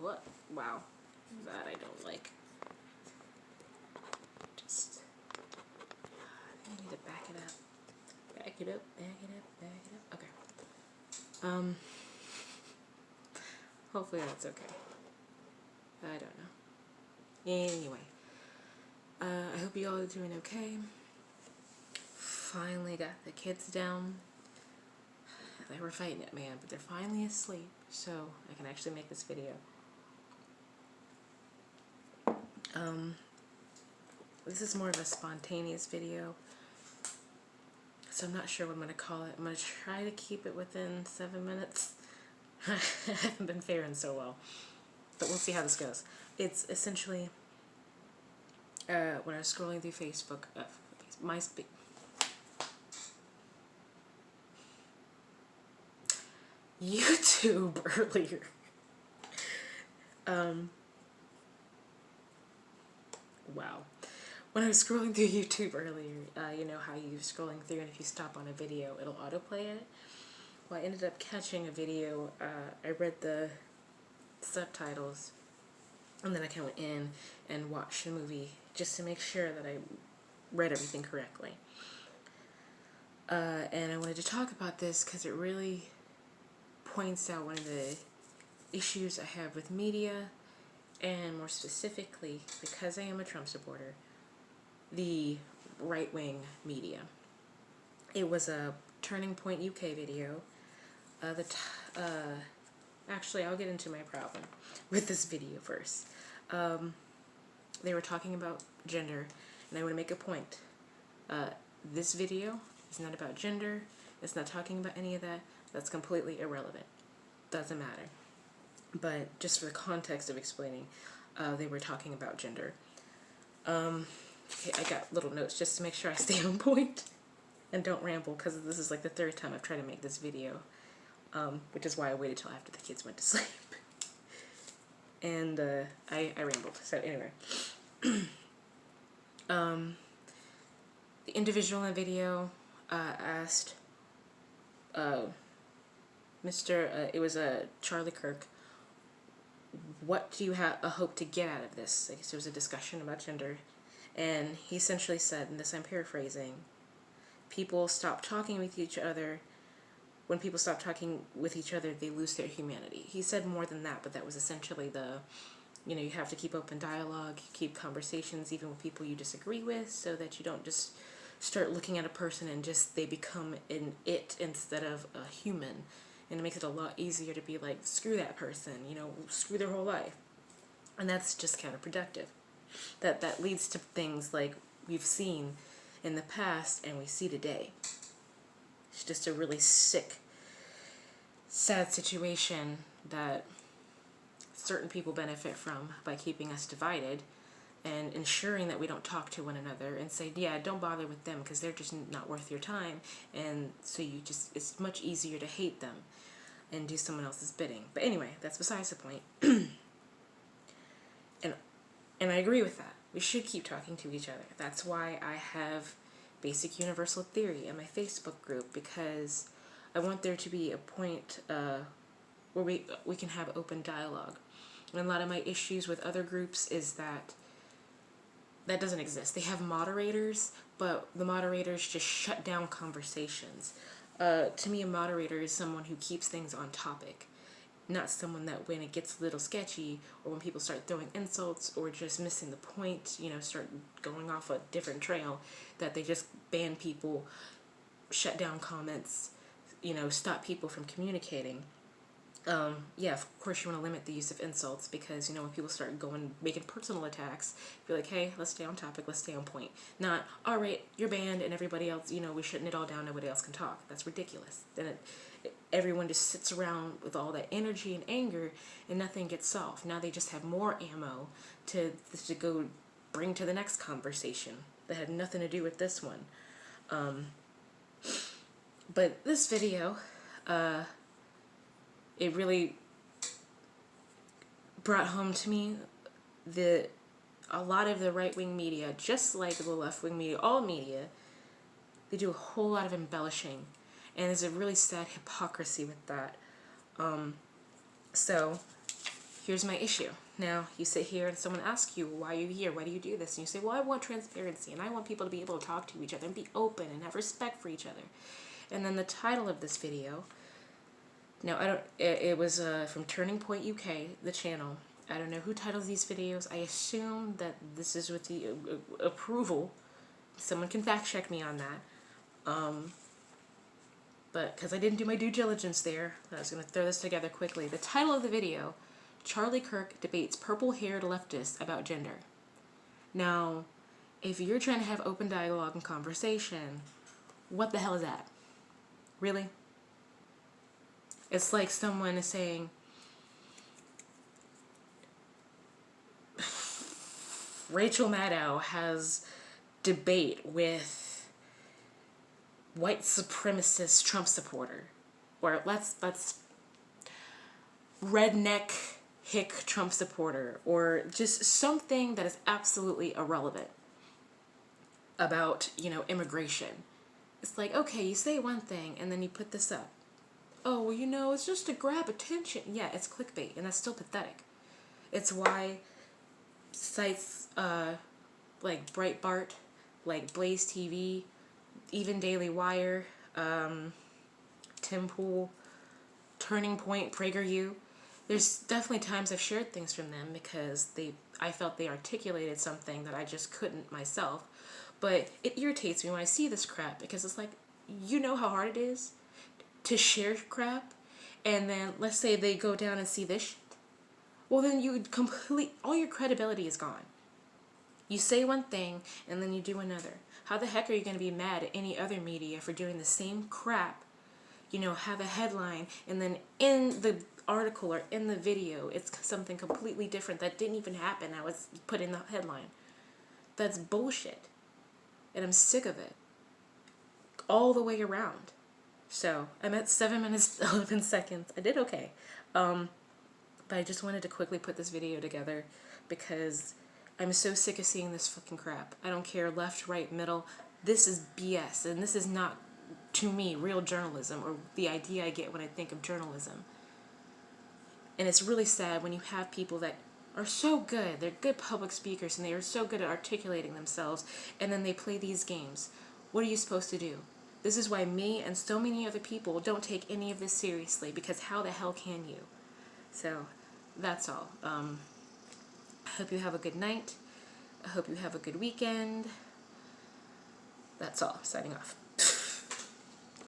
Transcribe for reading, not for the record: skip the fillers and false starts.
what? Wow. That I don't like. Just, I need to back it up. Back it up, back it up, back it up. Okay. Hopefully that's okay. I don't know. Anyway. I hope you all are doing okay. Finally got the kids down. They were fighting it, man, but they're finally asleep, so I can actually make this video. This is more of a spontaneous video, so I'm not sure what I'm going to call it. I'm going to try to keep it within 7 minutes. I haven't been faring so well, but we'll see how this goes. It's essentially when I was scrolling through Facebook, YouTube earlier. Wow. When I was scrolling through YouTube earlier, you know how you're scrolling through and if you stop on a video, it'll autoplay it? Well, I ended up catching a video. I read the subtitles, and then I kind of went in and watched the movie just to make sure that I read everything correctly. And I wanted to talk about this because it really points out one of the issues I have with media, and more specifically, because I am a Trump supporter, the right-wing media. It was a Turning Point UK video. Actually, I'll get into my problem with this video first. They were talking about gender, and I want to make a point. This video is not about gender. It's not talking about any of that. That's completely irrelevant. Doesn't matter. But just for the context of explaining, they were talking about gender. Okay, I got little notes just to make sure I stay on point and don't ramble, because this is like the third time I've tried to make this video, which is why I waited till after the kids went to sleep. And I rambled. So anyway, the individual in the video asked it was Charlie Kirk, what do you have a hope to get out of this? I guess there was a discussion about gender, and he essentially said, and this I'm paraphrasing, people stop talking with each other. When people stop talking with each other, they lose their humanity. He said more than that, but that was essentially the, you know, you have to keep open dialogue, keep conversations even with people you disagree with, so that you don't just start looking at a person and just they become an it instead of a human. And it makes it a lot easier to be like, screw that person, you know, screw their whole life. And that's just counterproductive. That leads to things like we've seen in the past and we see today. It's just a really sick, sad situation that certain people benefit from by keeping us divided and ensuring that we don't talk to one another and say, yeah, don't bother with them because they're just not worth your time. And so it's much easier to hate them and do someone else's bidding. But anyway, that's besides the point. And I agree with that. We should keep talking to each other. That's why I have Basic Universal Theory in my Facebook group, because I want there to be a point where we can have open dialogue. And a lot of my issues with other groups is that doesn't exist. They have moderators, but the moderators just shut down conversations. To me, a moderator is someone who keeps things on topic, not someone that when it gets a little sketchy or when people start throwing insults or just missing the point, you know, start going off a different trail, that they just ban people, shut down comments, you know, stop people from communicating. Yeah, of course you want to limit the use of insults, because, you know, when people start making personal attacks, be like, hey, let's stay on topic, let's stay on point. Not, all right, you're banned and everybody else, you know, we're shutting it all down, nobody else can talk. That's ridiculous. Then everyone just sits around with all that energy and anger and nothing gets solved. Now they just have more ammo to go bring to the next conversation that had nothing to do with this one. But this video, it really brought home to me a lot of the right-wing media, just like the left-wing media, all media, they do a whole lot of embellishing, and there's a really sad hypocrisy with that. So here's my issue. Now, you sit here and someone asks you, why are you here? Why do you do this? And you say, well, I want transparency, and I want people to be able to talk to each other and be open and have respect for each other. And then the title of this video, now, it was from Turning Point UK, the channel. I don't know who titles these videos. I assume that this is with the approval. Someone can fact check me on that. But because I didn't do my due diligence there, I was going to throw this together quickly. The title of the video, Charlie Kirk debates purple-haired leftists about gender. Now, if you're trying to have open dialogue and conversation, what the hell is that? Really? It's like someone is saying, Rachel Maddow has debate with white supremacist Trump supporter, or let's redneck hick Trump supporter, or just something that is absolutely irrelevant about, you know, immigration. It's like, okay, you say one thing and then you put this up. Oh, well, you know, it's just to grab attention. Yeah, it's clickbait, and that's still pathetic. It's why sites like Breitbart, like Blaze TV, even Daily Wire, Tim Pool, Turning Point, PragerU. There's definitely times I've shared things from them because I felt they articulated something that I just couldn't myself. But it irritates me when I see this crap because it's like, you know how hard it is to share crap, and then let's say they go down and see this shit. Well, then all your credibility is gone. You say one thing and then you do another. How the heck are you going to be mad at any other media for doing the same crap? You know, have a headline and then in the article or in the video it's something completely different that didn't even happen that was put in the headline. That's bullshit. And I'm sick of it. All the way around. So, I'm at 7 minutes, 11 seconds. I did okay. But I just wanted to quickly put this video together because I'm so sick of seeing this fucking crap. I don't care left, right, middle. This is BS, and this is not, to me, real journalism or the idea I get when I think of journalism. And it's really sad when you have people that are so good, they're good public speakers, and they are so good at articulating themselves, and then they play these games. What are you supposed to do? This is why me and so many other people don't take any of this seriously, because how the hell can you? So, that's all. I hope you have a good night. I hope you have a good weekend. That's all. Signing off.